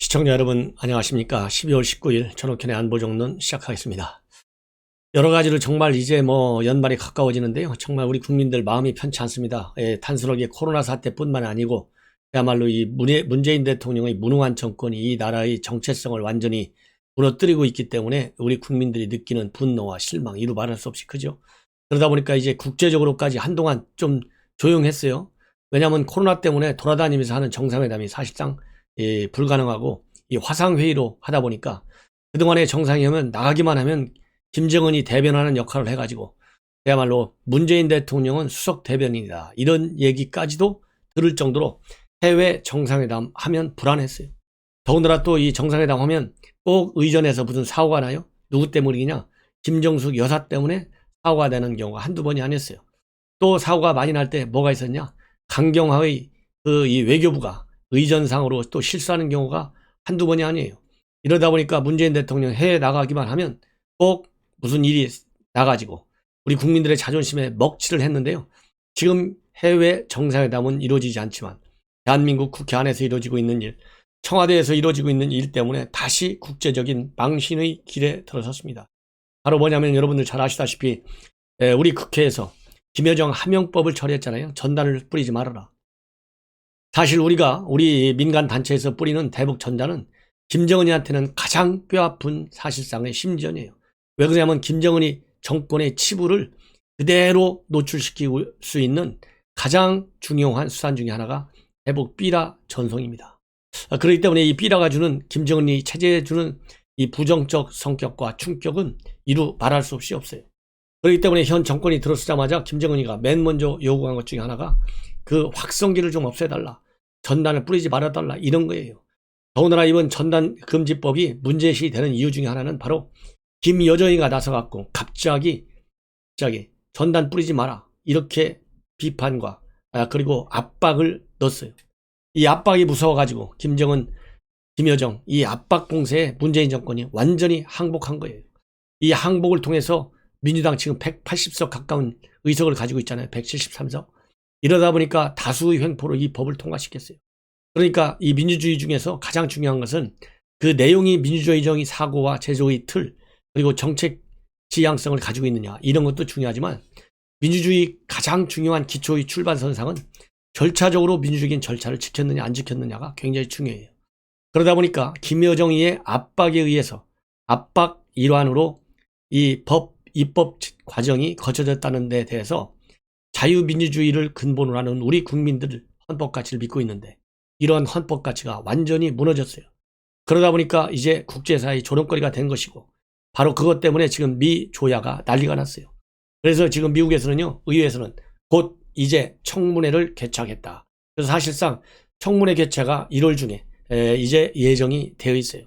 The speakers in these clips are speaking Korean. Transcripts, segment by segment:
시청자 여러분 안녕하십니까. 12월 19일 전옥현의 안보정론 시작하겠습니다. 여러 가지로 정말 이제 연말이 가까워지는데요. 정말 우리 국민들 마음이 편치 않습니다. 단순하게 코로나 사태뿐만 아니고 그야말로 이 문재인 대통령의 무능한 정권이 이 나라의 정체성을 완전히 무너뜨리고 있기 때문에 우리 국민들이 느끼는 분노와 실망 이루 말할 수 없이 크죠. 그러다 보니까 이제 국제적으로까지 한동안 좀 조용했어요. 왜냐하면 코로나 때문에 돌아다니면서 하는 정상회담이 사실상 불가능하고 이 화상회의로 하다 보니까 그동안의 정상회의는 나가기만 하면 김정은이 대변하는 역할을 해가지고 그야말로 문재인 대통령은 수석 대변인이다 이런 얘기까지도 들을 정도로 해외 정상회담 하면 불안했어요. 더군다나 또 이 정상회담 하면 꼭 의전에서 무슨 사고가 나요? 누구 때문이냐? 김정숙 여사 때문에 사고가 되는 경우가 한두 번이 아니었어요. 또 사고가 많이 날 때 뭐가 있었냐? 강경화의 이 외교부가 의전상으로 또 실수하는 경우가 한두 번이 아니에요. 이러다 보니까 문재인 대통령 해외 나가기만 하면 꼭 무슨 일이 나가지고 우리 국민들의 자존심에 먹칠을 했는데요. 지금 해외 정상회담은 이루어지지 않지만 대한민국 국회 안에서 이루어지고 있는 일, 청와대에서 이루어지고 있는 일 때문에 다시 국제적인 망신의 길에 들어섰습니다. 바로 뭐냐면 여러분들 잘 아시다시피 우리 국회에서 김여정 하명법을 처리했잖아요. 전단을 뿌리지 말아라. 사실 우리 민간 단체에서 뿌리는 대북 전단은 김정은이한테는 가장 뼈아픈 사실상의 심전이에요. 왜 그러냐면 김정은이 정권의 치부를 그대로 노출시킬 수 있는 가장 중요한 수단 중에 하나가 대북 삐라 전송입니다. 그렇기 때문에 이 삐라가 주는 김정은이 체제에 주는 이 부정적 성격과 충격은 이루 말할 수 없이 없어요. 그렇기 때문에 현 정권이 들어서자마자 김정은이가 맨 먼저 요구한 것 중에 하나가 그 확성기를 좀 없애달라. 전단을 뿌리지 말아달라. 이런 거예요. 더군다나 이번 전단 금지법이 문제시 되는 이유 중에 하나는 바로 김여정이가 나서갖고 갑자기 전단 뿌리지 마라. 이렇게 비판과 그리고 압박을 넣었어요. 이 압박이 무서워가지고 김여정 이 압박 공세에 문재인 정권이 완전히 항복한 거예요. 이 항복을 통해서 민주당 지금 180석 가까운 의석을 가지고 있잖아요. 173석. 이러다 보니까 다수의 횡포로 이 법을 통과시켰어요. 그러니까 이 민주주의 중에서 가장 중요한 것은 그 내용이 민주주의적인 사고와 제조의 틀 그리고 정책 지향성을 가지고 있느냐 이런 것도 중요하지만 민주주의 가장 중요한 기초의 출발선상은 절차적으로 민주적인 절차를 지켰느냐 안 지켰느냐가 굉장히 중요해요. 그러다 보니까 김여정이의 압박에 의해서 압박 일환으로 이 입법 과정이 거쳐졌다는 데 대해서 자유민주주의를 근본으로 하는 우리 국민들 헌법 가치를 믿고 있는데 이런 헌법 가치가 완전히 무너졌어요. 그러다 보니까 이제 국제사회의 조롱거리가 된 것이고 바로 그것 때문에 지금 미 조야가 난리가 났어요. 그래서 지금 미국에서는요, 의회에서는 곧 이제 청문회를 개최하겠다. 그래서 사실상 청문회 개최가 1월 중에 이제 예정이 되어 있어요.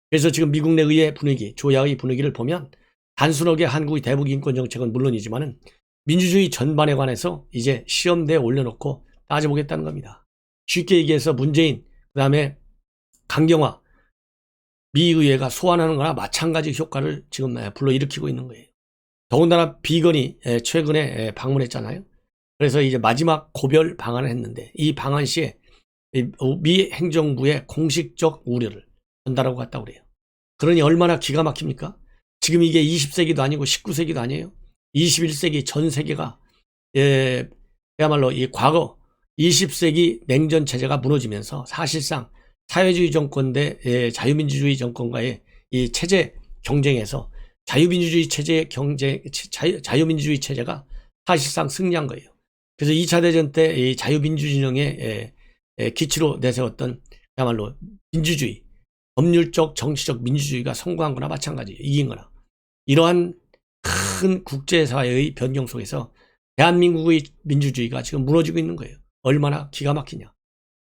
그래서 지금 미국 내 의회 분위기, 조야의 분위기를 보면 단순하게 한국의 대북 인권 정책은 물론이지만은 민주주의 전반에 관해서 이제 시험대에 올려놓고 따져보겠다는 겁니다. 쉽게 얘기해서 문재인, 그 다음에 강경화, 미의회가 소환하는 거나 마찬가지 효과를 지금 불러일으키고 있는 거예요. 더군다나 비건이 최근에 방문했잖아요. 그래서 이제 마지막 고별 방안을 했는데 이 방안 시에 미 행정부의 공식적 우려를 전달하고 갔다고 그래요. 그러니 얼마나 기가 막힙니까? 지금 이게 20세기도 아니고 19세기도 아니에요. 21세기 전 세계가 그야말로 이 과거 20세기 냉전 체제가 무너지면서 사실상 사회주의 정권 대 자유민주주의 정권과의 이 체제 경쟁에서 자유민주주의 체제가 사실상 승리한 거예요. 그래서 2차 대전 때 이 자유민주진영의 기치로 내세웠던 그야말로 민주주의, 법률적 정치적 민주주의가 성공한 거나 마찬가지예요. 이긴 거나. 이러한 큰 국제사회의 변경 속에서 대한민국의 민주주의가 지금 무너지고 있는 거예요. 얼마나 기가 막히냐.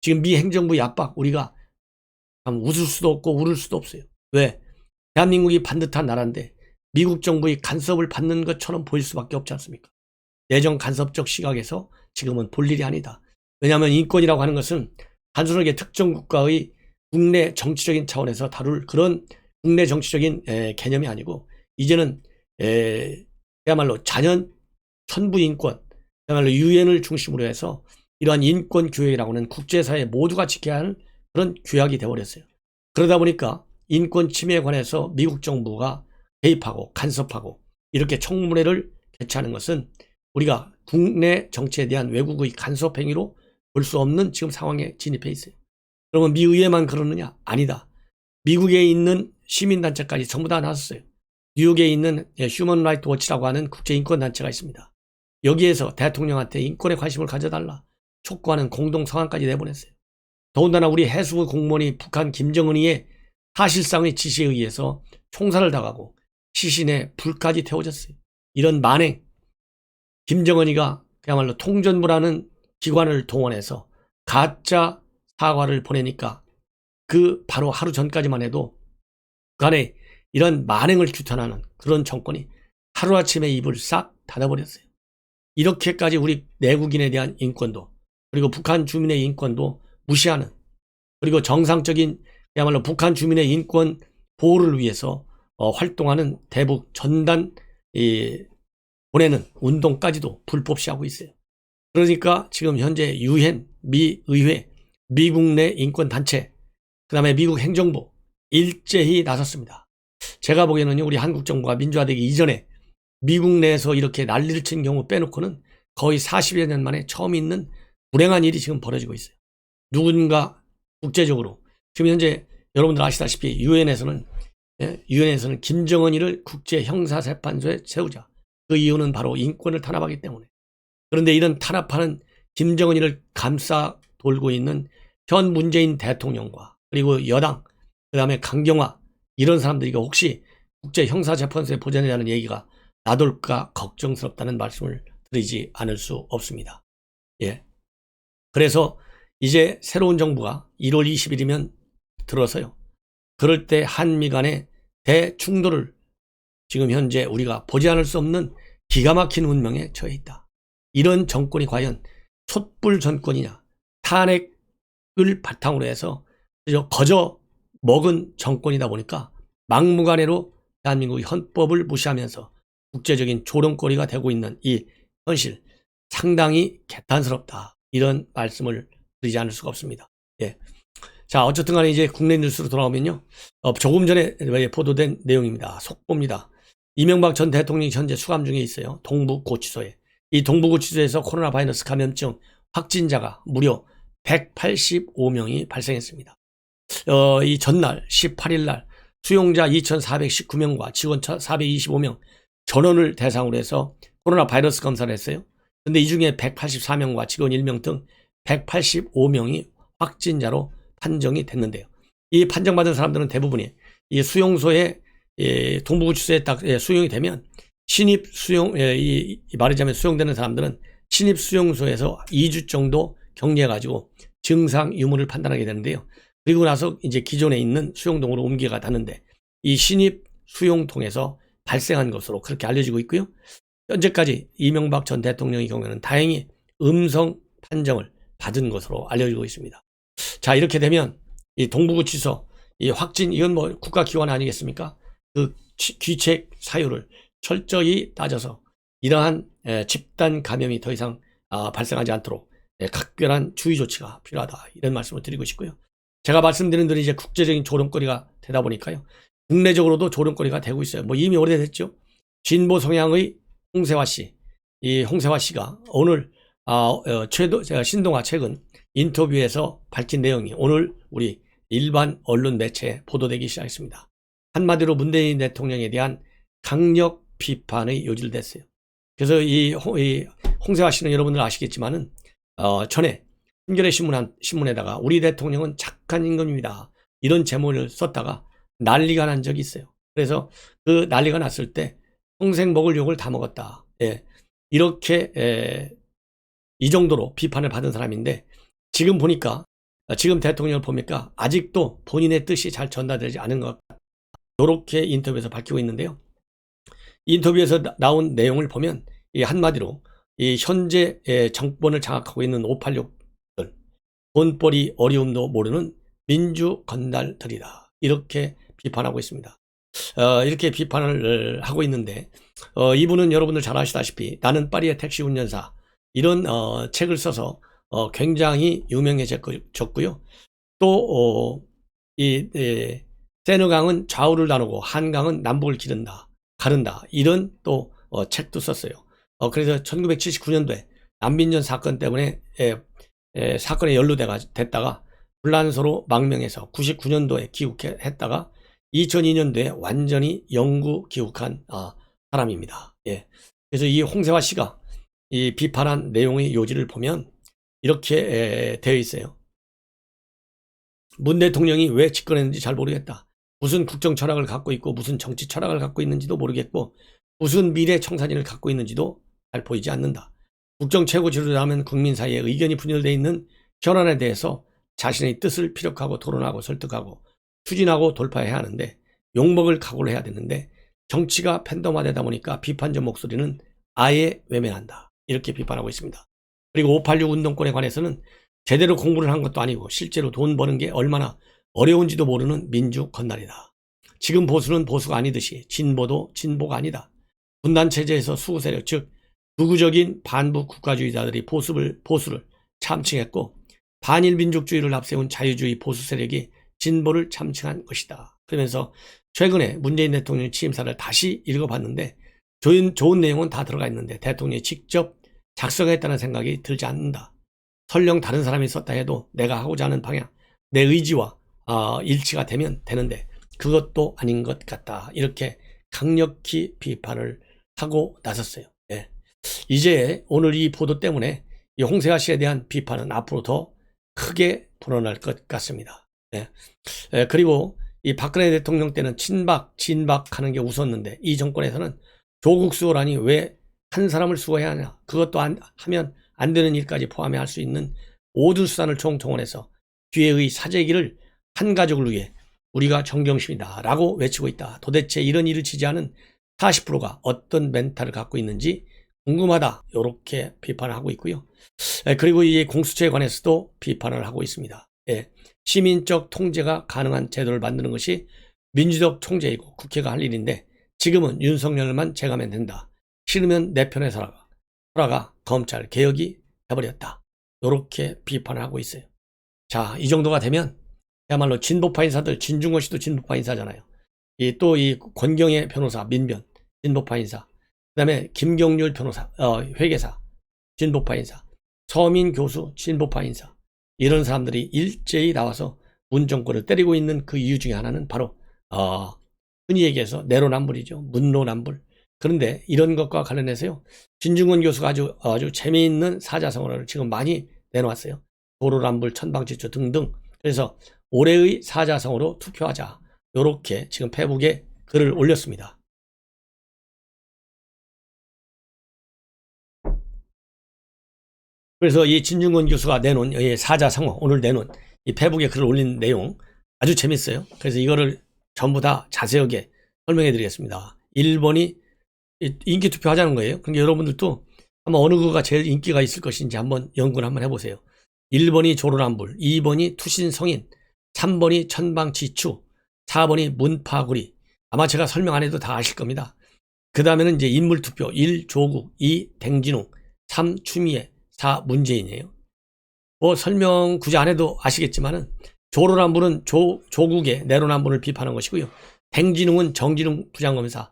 지금 미 행정부의 압박 우리가 참 웃을 수도 없고 울을 수도 없어요. 왜? 대한민국이 반듯한 나라인데 미국 정부의 간섭을 받는 것처럼 보일 수밖에 없지 않습니까? 내정 간섭적 시각에서 지금은 볼 일이 아니다. 왜냐하면 인권이라고 하는 것은 단순하게 특정 국가의 국내 정치적인 차원에서 다룰 그런 국내 정치적인 개념이 아니고 이제는 그야말로 자연 천부 인권, 그야말로 유엔을 중심으로 해서 이러한 인권 규약이라고 하는 국제사회 모두가 지켜야 하는 그런 규약이 되어버렸어요. 그러다 보니까 인권 침해에 관해서 미국 정부가 개입하고 간섭하고 이렇게 청문회를 개최하는 것은 우리가 국내 정치에 대한 외국의 간섭 행위로 볼 수 없는 지금 상황에 진입해 있어요. 그러면 미 의회만 그러느냐? 아니다. 미국에 있는 시민단체까지 전부 다 나섰어요. 뉴욕에 있는 휴먼 라이트 워치라고 하는 국제인권단체가 있습니다. 여기에서 대통령한테 인권에 관심을 가져달라 촉구하는 공동 성안까지 내보냈어요. 더군다나 우리 해수부 공무원이 북한 김정은이의 사실상의 지시에 의해서 총살을 당하고 시신에 불까지 태워졌어요. 이런 만행, 김정은이가 그야말로 통전부라는 기관을 동원해서 가짜 사과를 보내니까 그 바로 하루 전까지만 해도 북한의 이런 만행을 규탄하는 그런 정권이 하루아침에 입을 싹 닫아버렸어요. 이렇게까지 우리 내국인에 대한 인권도 그리고 북한 주민의 인권도 무시하는, 그리고 정상적인 그야말로 북한 주민의 인권 보호를 위해서 활동하는 대북 전단 보내는 운동까지도 불법시 하고 있어요. 그러니까 지금 현재 유엔, 미 의회, 미국 내 인권단체, 그 다음에 미국 행정부 일제히 나섰습니다. 제가 보기에는 우리 한국 정부가 민주화되기 이전에 미국 내에서 이렇게 난리를 친 경우 빼놓고는 거의 40여 년 만에 처음 있는 불행한 일이 지금 벌어지고 있어요. 누군가 국제적으로 지금 현재 여러분들 아시다시피 유엔에서는 김정은이를 국제형사재판소에 세우자. 그 이유는 바로 인권을 탄압하기 때문에. 그런데 이런 탄압하는 김정은이를 감싸 돌고 있는 현 문재인 대통령과 그리고 여당, 그 다음에 강경화 이런 사람들이 혹시 국제형사재판소에 보전하자는 얘기가 나돌까 걱정스럽다는 말씀을 드리지 않을 수 없습니다. 예. 그래서 이제 새로운 정부가 1월 20일이면 들어서요. 그럴 때 한미 간의 대충돌을 지금 현재 우리가 보지 않을 수 없는 기가 막힌 운명에 처해 있다. 이런 정권이 과연 촛불 정권이냐, 탄핵을 바탕으로 해서 거저 먹은 정권이다 보니까 막무가내로 대한민국의 헌법을 무시하면서 국제적인 조롱거리가 되고 있는 이 현실, 상당히 개탄스럽다. 이런 말씀을 드리지 않을 수가 없습니다. 예. 자, 어쨌든 간에 이제 국내 뉴스로 돌아오면요. 조금 전에 보도된 내용입니다. 속보입니다. 이명박 전 대통령이 현재 수감 중에 있어요. 동부고치소에. 이 동부고치소에서 코로나 바이러스 감염증 확진자가 무려 185명이 발생했습니다. 이 전날 18일 날 수용자 2,419명과 직원 425명 전원을 대상으로 해서 코로나 바이러스 검사를 했어요. 근데 이 중에 184명과 직원 1명 등 185명이 확진자로 판정이 됐는데요. 이 판정받은 사람들은 대부분이 이 수용소에 동부구치소에 딱 수용이 되면 신입 수용, 말하자면 수용되는 사람들은 신입 수용소에서 2주 정도 격리해가지고 증상 유무를 판단하게 되는데요. 그리고 나서 이제 기존에 있는 수용동으로 옮겨가다는데 이 신입 수용통에서 발생한 것으로 그렇게 알려지고 있고요. 현재까지 이명박 전 대통령의 경우에는 다행히 음성 판정을 받은 것으로 알려지고 있습니다. 자, 이렇게 되면 이 동부구치소 이 확진, 이건 뭐 국가기관 아니겠습니까? 그 귀책 사유를 철저히 따져서 이러한 집단 감염이 더 이상 발생하지 않도록 각별한 주의 조치가 필요하다. 이런 말씀을 드리고 싶고요. 제가 말씀드린 대로 이제 국제적인 조롱거리가 되다 보니까요. 국내적으로도 조롱거리가 되고 있어요. 뭐 이미 오래됐죠. 진보 성향의 홍세화 씨. 이 홍세화 씨가 오늘 신동아 최근 인터뷰에서 밝힌 내용이 오늘 우리 일반 언론 매체에 보도되기 시작했습니다. 한마디로 문재인 대통령에 대한 강력 비판의 요지를 냈어요. 그래서 이 홍세화 씨는 여러분들 아시겠지만은 전에 한겨레 신문에다가 우리 대통령은 착한 임금입니다. 이런 제목을 썼다가 난리가 난 적이 있어요. 그래서 그 난리가 났을 때 평생 먹을 욕을 다 먹었다. 예. 이렇게 이 정도로 비판을 받은 사람인데 지금 보니까 지금 대통령을 보니까 아직도 본인의 뜻이 잘 전달되지 않은 것 같다. 이렇게 인터뷰에서 밝히고 있는데요. 인터뷰에서 나온 내용을 보면 이 한마디로 이 현재 정권을 장악하고 있는 586들 돈벌이 어려움도 모르는 민주 건달들이다. 이렇게 비판하고 있습니다. 이렇게 비판을 하고 있는데 이분은 여러분들 잘 아시다시피 나는 파리의 택시 운전사 이런 책을 써서 굉장히 유명해졌고요. 또 세느강은 좌우를 나누고 한강은 남북을 가른다. 이런 또 책도 썼어요. 그래서 1979년도에 난민전 사건 때문에 사건에 연루됐다가 불란서로 망명해서 99년도에 귀국했다가 2002년도에 완전히 영구 귀국한 사람입니다. 예. 그래서 이 홍세화 씨가 이 비판한 내용의 요지를 보면 이렇게 되어 있어요. 문 대통령이 왜 집권했는지 잘 모르겠다. 무슨 국정 철학을 갖고 있고 무슨 정치 철학을 갖고 있는지도 모르겠고 무슨 미래 청사진을 갖고 있는지도 잘 보이지 않는다. 국정 최고 지도자라면 국민 사이에 의견이 분열되어 있는 현안에 대해서 자신의 뜻을 피력하고 토론하고 설득하고 추진하고 돌파해야 하는데 욕먹을 각오를 해야 되는데 정치가 팬덤화되다 보니까 비판적 목소리는 아예 외면한다. 이렇게 비판하고 있습니다. 그리고 586 운동권에 관해서는 제대로 공부를 한 것도 아니고 실제로 돈 버는 게 얼마나 어려운지도 모르는 민주 건달이다. 지금 보수는 보수가 아니듯이 진보도 진보가 아니다. 분단체제에서 수구세력 즉 극우적인 반부 국가주의자들이 보수를 참칭했고 반일민족주의를 앞세운 자유주의 보수 세력이 진보를 참칭한 것이다. 그러면서 최근에 문재인 대통령 취임사를 다시 읽어봤는데 좋은 내용은 다 들어가 있는데 대통령이 직접 작성했다는 생각이 들지 않는다. 설령 다른 사람이 썼다 해도 내가 하고자 하는 방향, 내 의지와 일치가 되면 되는데 그것도 아닌 것 같다. 이렇게 강력히 비판을 하고 나섰어요. 예. 이제 오늘 이 보도 때문에 이 홍세화 씨에 대한 비판은 앞으로 더 크게 불어날 것 같습니다. 예. 그리고 이 박근혜 대통령 때는 친박, 진박하는 게 웃었는데 이 정권에서는 조국 수호라니 왜 한 사람을 수호해야 하냐. 그것도 하면 안 되는 일까지 포함해 할 수 있는 모든 수단을 총동원해서 기회의 사재기를 한 가족을 위해 우리가 정경심이다 라고 외치고 있다. 도대체 이런 일을 지지하는 40%가 어떤 멘탈을 갖고 있는지 궁금하다. 이렇게 비판을 하고 있고요. 그리고 이 공수처에 관해서도 비판을 하고 있습니다. 시민적 통제가 가능한 제도를 만드는 것이 민주적 통제이고 국회가 할 일인데 지금은 윤석열만 제가면 된다. 싫으면 내 편에 서라가 검찰 개혁이 해버렸다. 이렇게 비판을 하고 있어요. 자, 이 정도가 되면 그야말로 진보파 인사들, 진중권 씨도 진보파 인사잖아요. 또 이 권경의 변호사, 민변, 진보파 인사. 그 다음에 김경률 변호사, 회계사, 진보파 인사. 서민 교수, 진보파 인사. 이런 사람들이 일제히 나와서 문정권을 때리고 있는 그 이유 중에 하나는 바로 흔히 얘기해서 내로남불이죠. 문로남불. 그런데 이런 것과 관련해서요. 진중권 교수가 아주 재미있는 사자성어를 지금 많이 내놓았어요. 도로남불, 천방지축 등등. 그래서 올해의 사자성어로 투표하자. 이렇게 지금 페북에 글을 올렸습니다. 그래서 이 진중권 교수가 내놓은 사자성어, 오늘 내놓은 이 페북에 글을 올린 내용 아주 재밌어요. 그래서 이거를 전부 다 자세하게 설명해 드리겠습니다. 1번이 인기 투표하자는 거예요. 그러니까 여러분들도 한번 어느 거가 제일 인기가 있을 것인지 한번 연구를 한번 해보세요. 1번이 조로남불, 2번이 투신성인, 3번이 천방지추, 4번이 문파구리. 아마 제가 설명 안 해도 다 아실 겁니다. 그 다음에는 이제 인물투표, 1 조국, 2 댕진웅, 3 추미애, 4 문재인이에요. 뭐 설명 굳이 안 해도 아시겠지만은 조로남불은 조국의 내로남불을 비판한 것이고요. 댕진웅은 정진웅 부장검사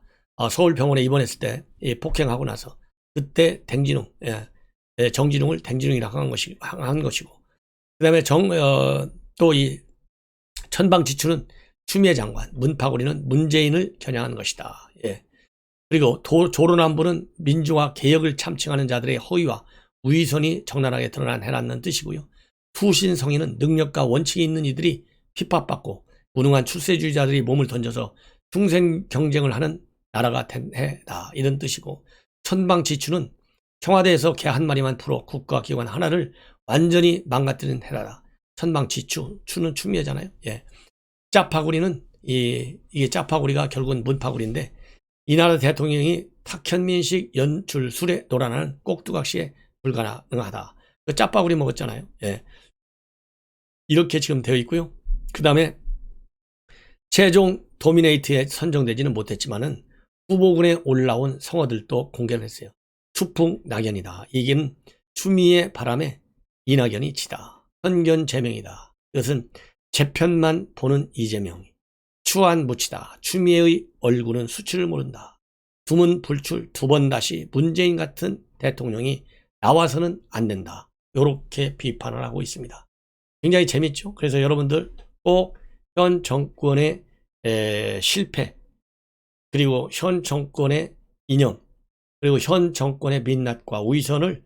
서울병원에 입원했을 때 폭행하고 나서 그때 댕진웅, 정진웅을 댕진웅이라고 한 것이고 그 다음에 또 이 천방지추는 추미애 장관, 문파구리는 문재인을 겨냥한 것이다. 그리고 조로남불은 민주화 개혁을 참칭하는 자들의 허위와 우위선이 적나라하게 드러난 해라는 뜻이고요. 투신성인은 능력과 원칙이 있는 이들이 핍박받고 무능한 출세주의자들이 몸을 던져서 중생 경쟁을 하는 나라가 된 해다. 이런 뜻이고 천방지추는 청와대에서 개 한 마리만 풀어 국가기관 하나를 완전히 망가뜨리는 해라다. 천방지추, 추는 추미애잖아요. 짜파구리는 이게 짜파구리가 결국은 문파구리인데 이 나라 대통령이 탁현민식 연출술에 놀아나는 꼭두각시에 불가능하다. 그 짜파구리 먹었잖아요. 이렇게 지금 되어 있고요. 그 다음에 최종 도미네이트에 선정되지는 못했지만은 후보군에 올라온 성어들도 공개를 했어요. 추풍 낙연이다. 이게는 추미애 바람에 이낙연이 치다. 선견 제명이다. 이것은 제 편만 보는 이재명이 추한 무치다. 추미애의 얼굴은 수치를 모른다. 두문불출 두 번 다시 문재인 같은 대통령이 나와서는 안 된다. 이렇게 비판을 하고 있습니다. 굉장히 재밌죠. 그래서 여러분들 꼭 현 정권의 실패, 그리고 현 정권의 이념, 그리고 현 정권의 민낯과 위선을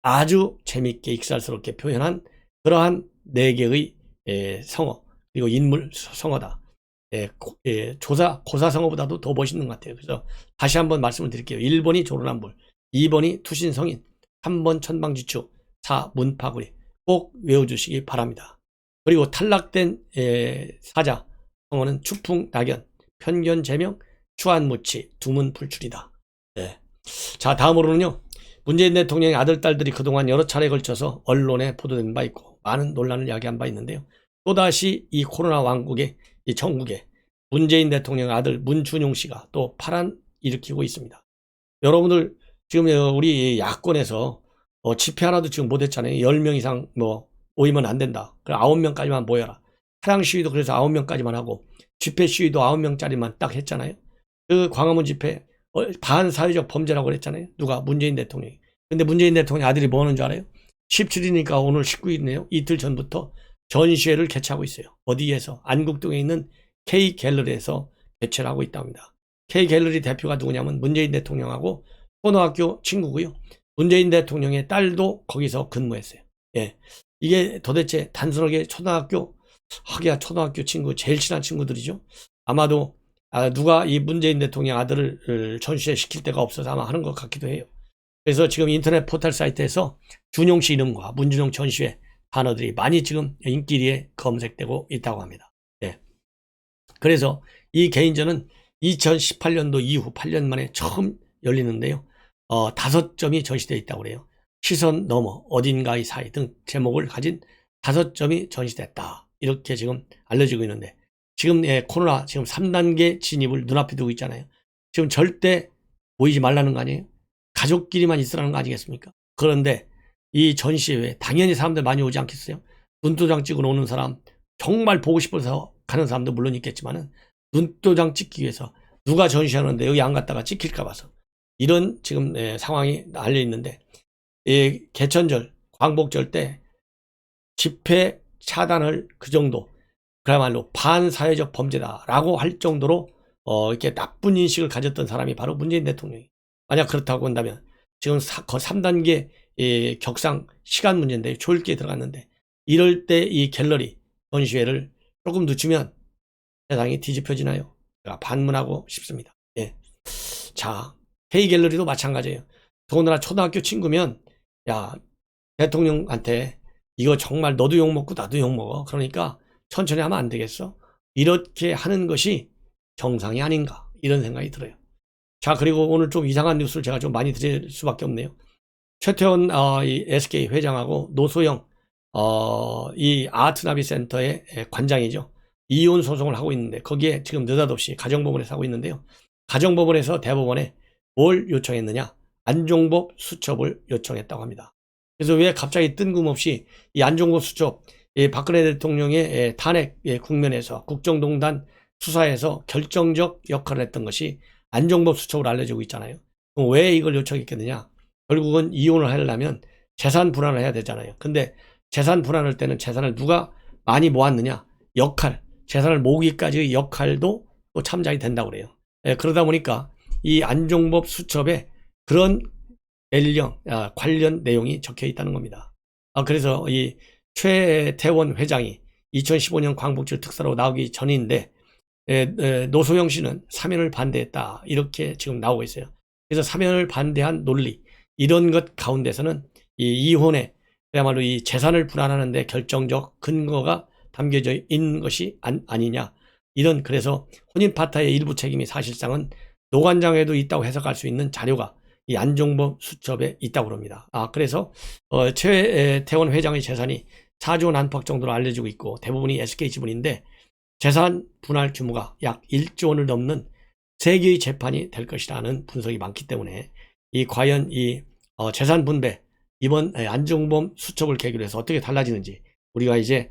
아주 재밌게 익살스럽게 표현한 그러한 4개의 성어, 그리고 인물 성어다. 고사성어보다도 더 멋있는 것 같아요. 그래서 다시 한번 말씀을 드릴게요. 1번이 조로남불, 2번이 투신성인, 3번 천방지축, 4 문파구리. 꼭 외워주시기 바랍니다. 그리고 탈락된 사자 성어는 추풍낙연, 편견제명, 추한무치, 두문불출이다. 네. 자, 다음으로는요. 문재인 대통령의 아들, 딸들이 그동안 여러 차례에 걸쳐서 언론에 보도된 바 있고 많은 논란을 야기한 바 있는데요. 또다시 이 코로나 왕국의 이 전국에 문재인 대통령의 아들 문준용 씨가 또 파란 일으키고 있습니다. 여러분들 지금 우리 야권에서 집회 하나도 지금 못했잖아요. 10명 이상 모이면 안 된다. 그래 9명까지만 모여라. 차량 시위도 그래서 9명까지만 하고 집회 시위도 9명짜리만 딱 했잖아요. 그 광화문 집회 반사회적 범죄라고 그랬잖아요. 누가? 문재인 대통령이. 근데 문재인 대통령 아들이 뭐 하는 줄 알아요? 17일이니까 오늘 19일이네요. 이틀 전부터 전시회를 개최하고 있어요. 어디에서? 안국동에 있는 K갤러리에서 개최를 하고 있답니다. K갤러리 대표가 누구냐면 문재인 대통령하고 초등학교 친구고요. 문재인 대통령의 딸도 거기서 근무했어요. 예. 이게 도대체 단순하게 하기야 초등학교 친구, 제일 친한 친구들이죠. 아마도 누가 이 문재인 대통령 아들을 전시회 시킬 데가 없어서 아마 하는 것 같기도 해요. 그래서 지금 인터넷 포털 사이트에서 준용 씨 이름과 문준용 전시회 단어들이 많이 지금 인기리에 검색되고 있다고 합니다. 네. 그래서 이 개인전은 2018년도 이후 8년 만에 처음 열리는데요. 5점이 전시되어 있다고 그래요. 시선 너머, 어딘가의 사이 등 제목을 가진 5점이 전시됐다. 이렇게 지금 알려지고 있는데 지금 코로나 지금 3단계 진입을 눈앞에 두고 있잖아요. 지금 절대 모이지 말라는 거 아니에요? 가족끼리만 있으라는 거 아니겠습니까? 그런데 이 전시회에 당연히 사람들 많이 오지 않겠어요? 눈도장 찍으러 오는 사람, 정말 보고 싶어서 가는 사람도 물론 있겠지만은 눈도장 찍기 위해서 누가 전시하는데 여기 안 갔다가 찍힐까 봐서 이런 지금 상황이 알려 있는데 개천절, 광복절 때 집회 차단을 그 정도 그야말로 반사회적 범죄다라고 할 정도로 이렇게 나쁜 인식을 가졌던 사람이 바로 문재인 대통령이. 만약 그렇다고 한다면 지금 3단계 격상 시간 문제인데 초읽기에 들어갔는데 이럴 때 이 갤러리 전시회를 조금 늦추면 세상이 뒤집혀지나요? 제가 반문하고 싶습니다. 예. 자, K 갤러리도 마찬가지예요. 더군다나 초등학교 친구면 야 대통령한테 이거 정말 너도 욕먹고 나도 욕먹어. 그러니까 천천히 하면 안 되겠어? 이렇게 하는 것이 정상이 아닌가 이런 생각이 들어요. 자, 그리고 오늘 좀 이상한 뉴스를 제가 좀 많이 드릴 수밖에 없네요. 최태원 이 SK 회장하고 노소영 이 아트나비 센터의 관장이죠. 이혼 소송을 하고 있는데 거기에 지금 느닷없이 가정법원에서 하고 있는데요. 가정법원에서 대법원에 뭘 요청했느냐? 안종법 수첩을 요청했다고 합니다. 그래서 왜 갑자기 뜬금없이 이 안종법 수첩 박근혜 대통령의 탄핵 국면에서 국정농단 수사에서 결정적 역할을 했던 것이 안종법 수첩으로 알려지고 있잖아요. 그럼 왜 이걸 요청했겠느냐? 결국은 이혼을 하려면 재산 분할을 해야 되잖아요. 근데 재산 분할할 때는 재산을 누가 많이 모았느냐? 재산을 모으기까지의 역할도 또 참작이 된다고 그래요. 그러다 보니까 이 안종법 수첩에 그런 관련 내용이 적혀 있다는 겁니다. 그래서 이 최태원 회장이 2015년 광복절 특사로 나오기 전인데 노소영 씨는 사면을 반대했다 이렇게 지금 나오고 있어요. 그래서 사면을 반대한 논리 이런 것 가운데서는 이 이혼에 그야말로 이 재산을 분할하는 데 결정적 근거가 담겨져 있는 것이 아니냐 이런. 그래서 혼인 파타의 일부 책임이 사실상은 노관장에도 있다고 해석할 수 있는 자료가 이 안종법 수첩에 있다고 합니다. 그래서 최태원 회장의 재산이 4조 원 안팎 정도로 알려지고 있고 대부분이 SK 지분인데 재산 분할 규모가 약 1조 원을 넘는 3개의 재판이 될 것이라는 분석이 많기 때문에 과연 이 재산 분배 이번 안종범 수첩을 계기로 해서 어떻게 달라지는지 우리가 이제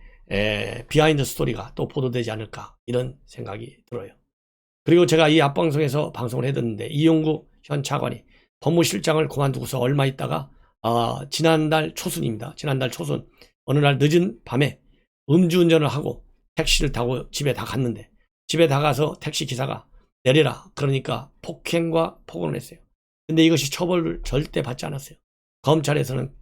비하인드 스토리가 또 보도되지 않을까 이런 생각이 들어요. 그리고 제가 이 앞방송에서 방송을 해뒀는데 이용구 현 차관이 법무실장을 그만두고서 얼마 있다가 지난달 초순입니다. 지난달 초순 어느 날 늦은 밤에 음주운전을 하고 택시를 타고 집에 다 갔는데 집에 다 가서 택시 기사가 내려라 그러니까 폭행과 폭언을 했어요. 근데 이것이 처벌을 절대 받지 않았어요. 검찰에서는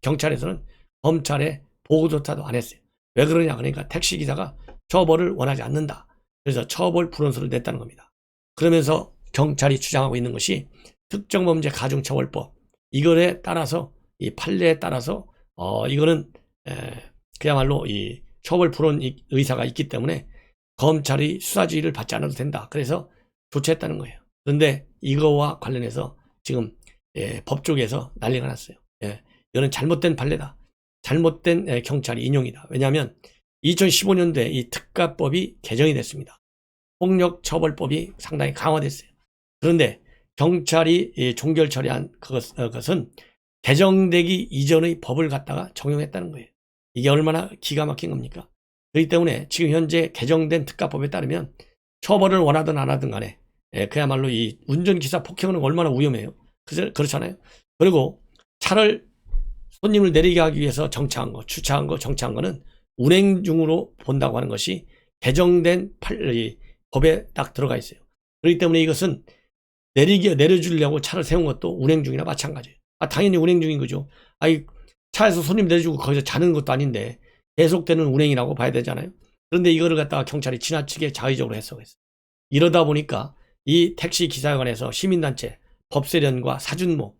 경찰에서는 검찰에 보고조차도 안 했어요. 왜 그러냐 그러니까 택시 기사가 처벌을 원하지 않는다. 그래서 처벌 불원서를 냈다는 겁니다. 그러면서 경찰이 주장하고 있는 것이 특정범죄 가중처벌법 이거에 따라서 이 판례에 따라서 이거는 그야말로 이 처벌 불원 의사가 있기 때문에 검찰이 수사지휘를 받지 않아도 된다. 그래서 조치했다는 거예요. 그런데 이거와 관련해서 지금 법 쪽에서 난리가 났어요. 이거는 잘못된 판례다. 잘못된 경찰이 인용이다. 왜냐하면 2015년도에 이 특가법이 개정이 됐습니다. 폭력처벌법이 상당히 강화됐어요. 그런데 경찰이 종결 처리한 그것은 개정되기 이전의 법을 갖다가 적용했다는 거예요. 이게 얼마나 기가 막힌 겁니까? 그렇기 때문에 지금 현재 개정된 특가법에 따르면 처벌을 원하든 안 하든 간에 그야말로 이 운전기사 폭행은 얼마나 위험해요. 그렇잖아요. 그리고 차를 손님을 내리게 하기 위해서 정차한 거, 주차한 거, 정차한 거는 운행 중으로 본다고 하는 것이 개정된 법에 딱 들어가 있어요. 그렇기 때문에 이것은 내려주려고 차를 세운 것도 운행 중이나 마찬가지예요. 당연히 운행 중인 거죠. 차에서 손님 내려주고 거기서 자는 것도 아닌데 계속되는 운행이라고 봐야 되잖아요. 그런데 이거를 갖다가 경찰이 지나치게 자의적으로 해석했어요. 이러다 보니까 이 택시 기사에 관해서 시민단체, 법세련과 사준모,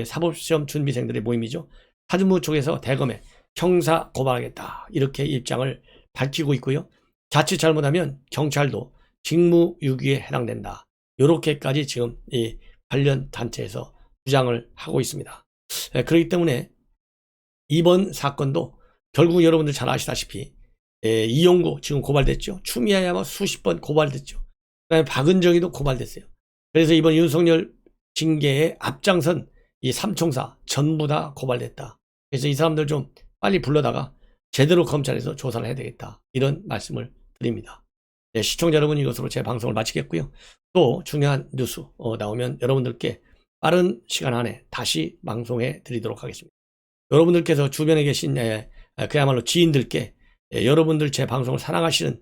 사법시험 준비생들의 모임이죠. 사준모 쪽에서 대검에 형사 고발하겠다 이렇게 입장을 밝히고 있고요. 자칫 잘못하면 경찰도 직무유기에 해당된다. 이렇게까지 지금 이 관련 단체에서 주장을 하고 있습니다. 그렇기 때문에 이번 사건도 결국 여러분들 잘 아시다시피 이용구 지금 고발됐죠. 추미애야마 수십 번 고발됐죠. 그다음에 박은정이도 고발됐어요. 그래서 이번 윤석열 징계에 앞장선 이 삼총사 전부 다 고발됐다. 그래서 이 사람들 좀 빨리 불러다가 제대로 검찰에서 조사를 해야 되겠다. 이런 말씀을 드립니다. 시청자 여러분 이것으로 제 방송을 마치겠고요. 또 중요한 뉴스 나오면 여러분들께 빠른 시간 안에 다시 방송해 드리도록 하겠습니다. 여러분들께서 주변에 계신 그야말로 지인들께 여러분들 제 방송을 사랑하시는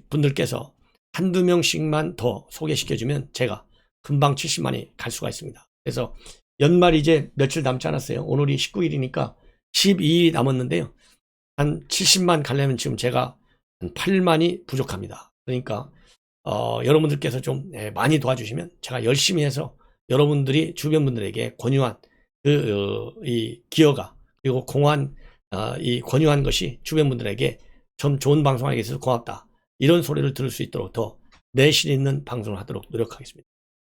분들께서 한두 명씩만 더 소개시켜주면 제가 금방 70만이 갈 수가 있습니다. 그래서 연말 이제 며칠 남지 않았어요. 오늘이 19일이니까 12일이 남았는데요. 한 70만 가려면 지금 제가 한 8만이 부족합니다. 그러니까 여러분들께서 좀 많이 도와주시면 제가 열심히 해서 여러분들이 주변 분들에게 권유한 이 기여가 그리고 이 권유한 것이 주변 분들에게 좀 좋은 방송하기 위해서 고맙다. 이런 소리를 들을 수 있도록 더 내실 있는 방송을 하도록 노력하겠습니다.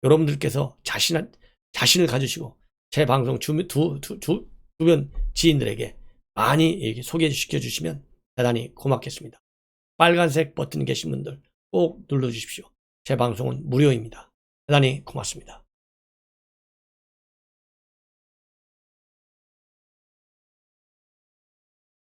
여러분들께서 자신을 가지시고 제 방송 주변 지인들에게 많이 소개시켜 주시면 대단히 고맙겠습니다. 빨간색 버튼 계신 분들 꼭 눌러주십시오. 제 방송은 무료입니다. 대단히 고맙습니다.